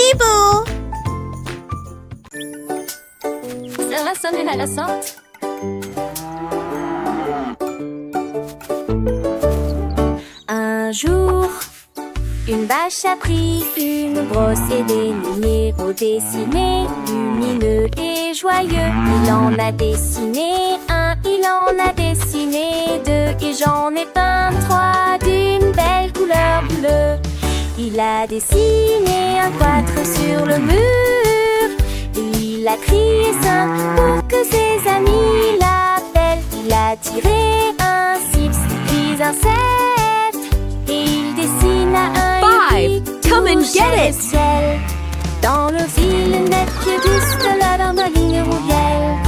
Bibo! Ça va sonner à la sorte. Un jour, une vache a pris une brosse et des numéros dessinés, lumineux et joyeux. Il en a dessiné un, il en a dessiné deux, et j'en ai peint trois d'une belle couleur bleue. Il a dessiné un 4 sur le mur, il a crié 5 pour que ses amis l'appellent. Il a tiré un 6 puis un 7, et il dessina un 5. Come and get it! Dans le ville net qui juste là dans ma ligne rouvière.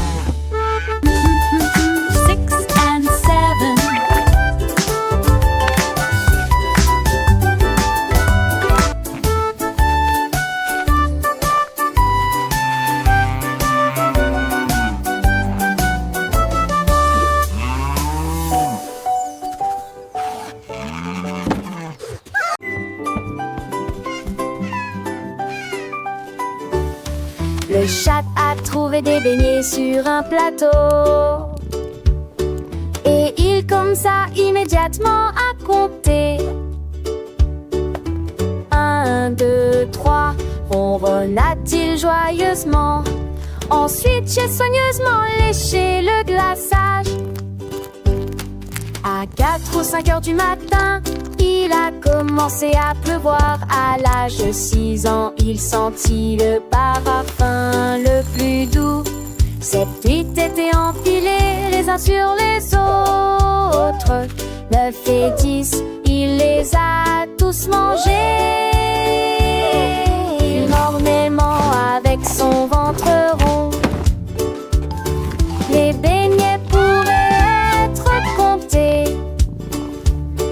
6 and 7. Le chat a trouvé des beignets sur un plateau, et il commença immédiatement à compter. 1, 2, 3, ronronna-t-il joyeusement. Ensuite, j'ai soigneusement léché le glaçage. À 4 ou 5 heures du matin, il a commencé à pleuvoir. À l'âge de 6 ans, il sentit le parfum le plus doux. 7, 8 étaient empilés les uns sur les autres. 9 et 10, il les a tous mangés. Énormément avec son ventre rond. Les beignets pourraient être comptés.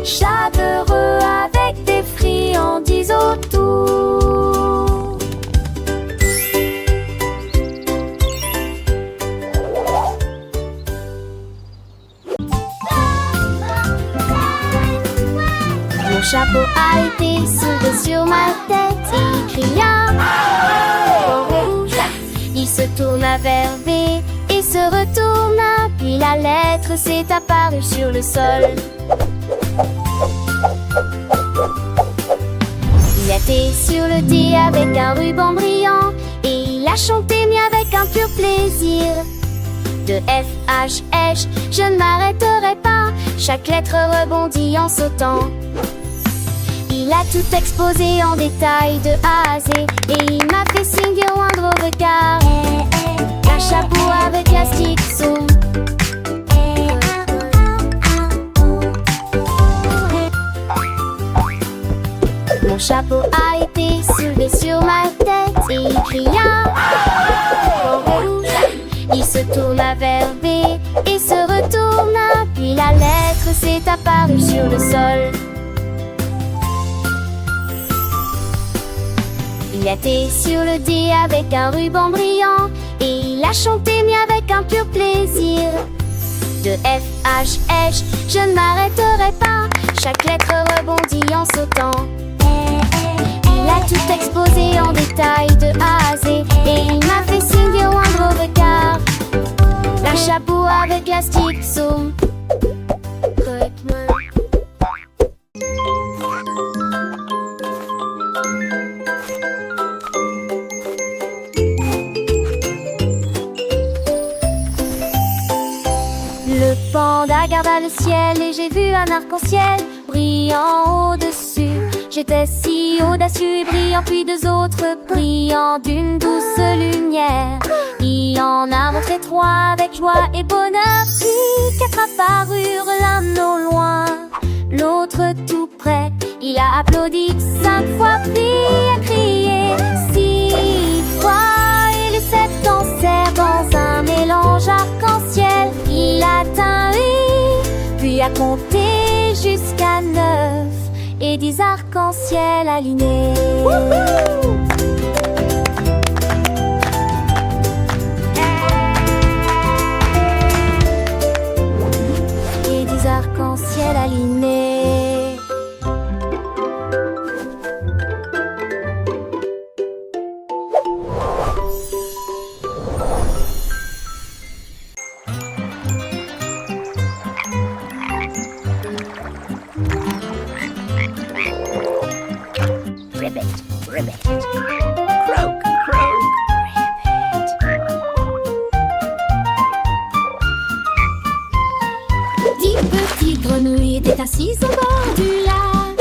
Chaleureux avec des friandises autour. Mon chapeau a été soulevé sur ma tête et il cria en rouge. Il se tourna vers B et se retourna, puis la lettre s'est apparue sur le sol. Il était sur le dé avec un ruban brillant, et il a chanté mais avec un pur plaisir. De F, H, H, je ne m'arrêterai pas, chaque lettre rebondit en sautant. Il a tout exposé en détail de A à Z, et il m'a fait signe au moindre regard. Un chapeau avec plastique zoom. Mon chapeau a été soulevé sur ma tête et il cria en rouge. Il se tourna vers B et se retourna, puis la lettre s'est apparue sur le sol. Il était sur le dé avec un ruban brillant, et il a chanté mais avec un pur plaisir. De F, H, H, je ne m'arrêterai pas, chaque lettre rebondit en sautant. Il a tout exposé en détail de A à Z, et il m'a fait signe au moindre regard. Un chapeau avec plastique zoom. Le panda garda le ciel et j'ai vu un arc-en-ciel brillant au-dessus. J'étais si audacieux et brillant, puis deux autres brillants d'une douce lumière. Il en a montré 3 avec joie et bonheur, puis 4 apparurent l'un au loin, l'autre tout près. Il a applaudi 5 fois, puis a crié 6 fois, et les 7 dansèrent dans un mélange arc-en-ciel. Il atteint 8, puis a compté jusqu'à 9, et 10 arcs-en-ciel alignés. Et 10 arcs-en-ciel alignés. Ribbit, ribbit. Croak, croak. Dix petites grenouilles étaient assises au bord du lac.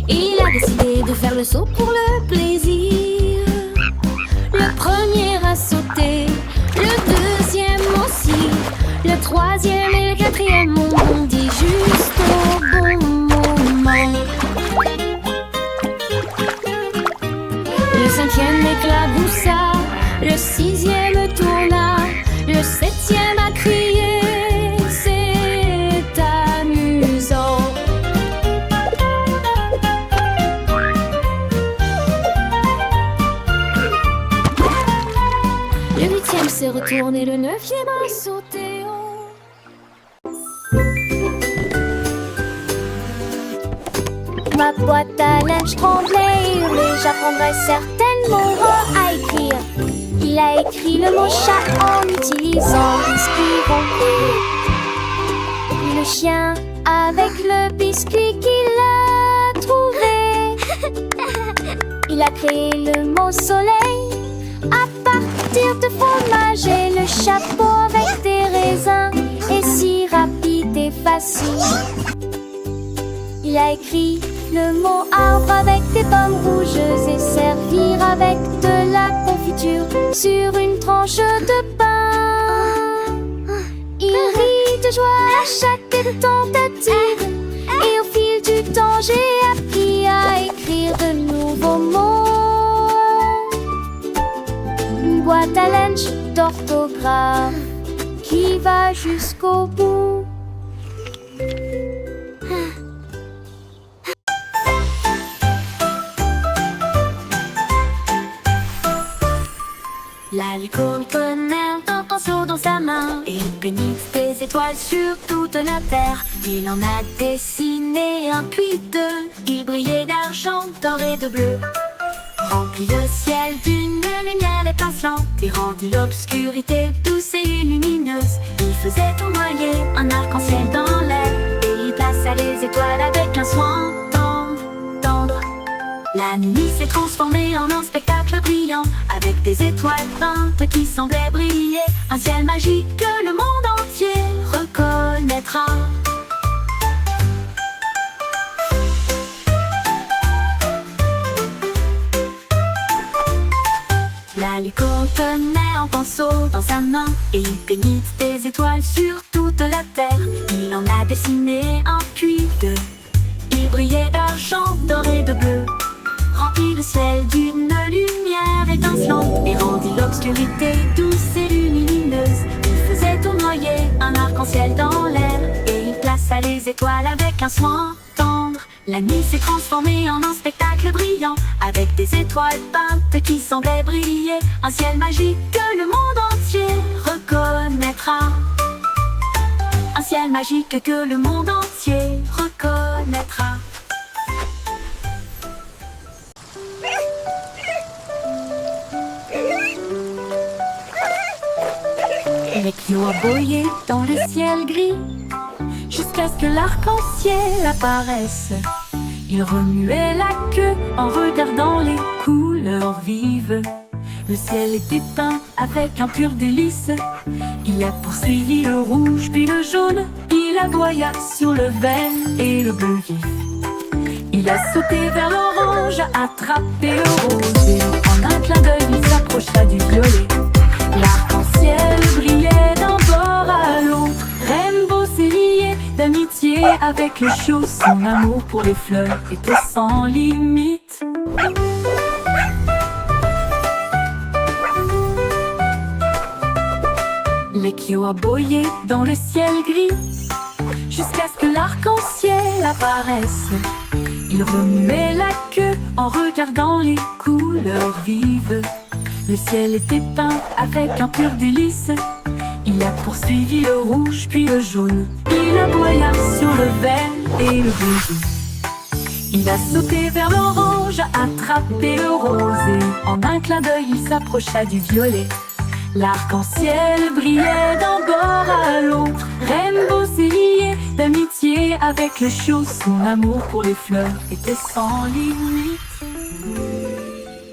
Il a décidé de faire le saut pour le plaisir. Le premier a sauté, le deuxième aussi. Le troisième et le quatrième ont bondi juste au bon moment. Le cinquième éclaboussa, le sixième tourna, le septième a crié. C'est amusant. Le huitième s'est retourné, le neuvième a sauté haut. Ma boîte à linge tremblait et hurlait, j'apprendrai certainement à écrire. Il a écrit le mot chat en utilisant biscuit rempli. Puis le chien avec le biscuit qu'il a trouvé. Il a créé le mot soleil à partir de fromage et le chapeau avec des raisins est si rapide et facile. Il a écrit le mot arbre avec des pommes rouges et servir avec de la confiture sur une tranche de pain. Il rit de joie à chaque tentative et au fil du temps j'ai appris à écrire de nouveaux mots. Une boîte à lunch d'orthographe qui va jusqu'au bout. La licorne tenait un pinceau dans sa main et il peignit des étoiles sur toute la terre. Il en a dessiné un puis deux, il brillait d'argent, d'or et de bleu. Remplit le ciel d'une lumière étincelante et rendit l'obscurité douce et lumineuse. Il faisait tournoyer un arc-en-ciel dans l'air et il plaça les étoiles avec un soin tendre. La nuit s'est transformée en un spectacle brillant avec des étoiles peintes qui semblaient briller. Un ciel magique que le monde entier reconnaîtra. La licorne tenait un pinceau dans sa main et il peignit des étoiles sur toute la terre. Il en a dessiné un puis deux. Il brillait d'argent, d'or et de bleu. Remplit le ciel d'une lumière étincelante et rendit l'obscurité douce et lumineuse. Il faisait tournoyer un arc-en-ciel dans l'air et il plaça les étoiles avec un soin tendre. La nuit s'est transformée en un spectacle brillant avec des étoiles peintes qui semblaient briller. Un ciel magique que le monde entier reconnaîtra. Un ciel magique que le monde entier reconnaîtra. Les Kyo aboyaient dans le ciel gris jusqu'à ce que l'arc-en-ciel apparaisse. Il remuait la queue en regardant les couleurs vives. Le ciel était peint avec un pur délice. Il a poursuivi le rouge puis le jaune. Il aboya sur le vert et le bleu vif. Il a sauté vers l'orange, attrapé le rose et en un clin d'œil il s'approcha du violet. L'arc-en-ciel brillait d'un bord à l'autre. Rainbow s'est lié d'amitié avec le chaud. Son amour pour les fleurs était sans limite. Les Kyo aboyaient dans le ciel gris jusqu'à ce que l'arc-en-ciel apparaisse. Il remuait la queue en regardant les couleurs vives. Le ciel était peint avec un pur délice. Il a poursuivi le rouge puis le jaune. Il aboya sur le vert et le bleu. Il a sauté vers l'orange, attrapé le rose et en un clin d'œil il s'approcha du violet. L'arc-en-ciel brillait d'un bord à l'autre. Rainbow s'est lié d'amitié avec le chaud. Son amour pour les fleurs était sans limite.